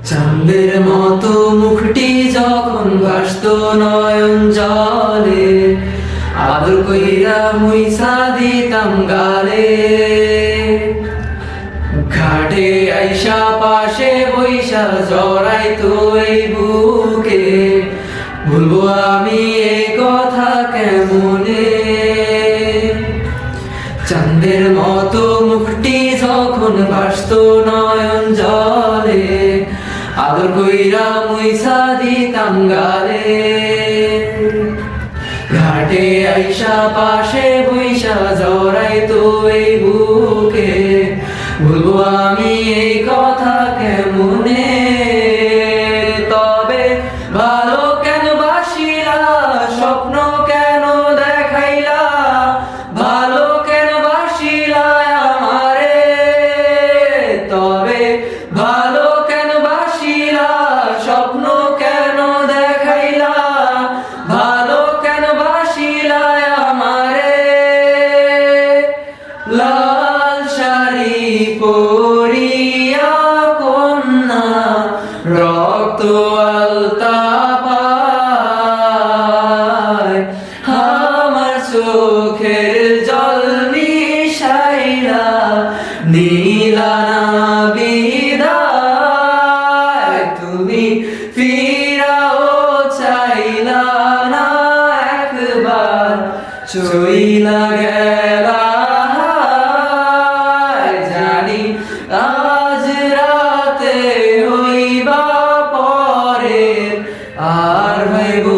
চাঁদের মতো মুখটি যখন ভাসতো নয়ন জলে, আদর কইরা মুইসা দিতাম গালে। ঘাটে আইসা পাশে বইসা জড়াইতো এই বুকে, ভুলবো আমি এই কথা কেমনে। চাঁদের মতো মুখটি যখন ভাসতো নয়ন জলে, আদর কইরা মুইসা দিতাম গালে। ঘাটে আইসা পাশে বইসা জড়াইতো এই বুকে, ভুলবো আমি এই কথা কেমনে। তবে ভালো কেন বাসিলা, স্বপ্ন কেন দেখাইলা, ভালো কেন বাসিলা আমারে। তবে ভালো কেন বাসিলা, স্বপ্ন কেন দেখাইলা, ভালো কেন বাসিলা আমারে। লাল শাড়ি পরিয়া কন্যা রক্ত আলতা পায়, আমার চোখের জল মিশাইলা নীলা না বিদায়। তুমি ফিরাও চাইলা না একবার, চইলা গেলা। জানি আজ রাতে হইবা পরে, আর ভাইবো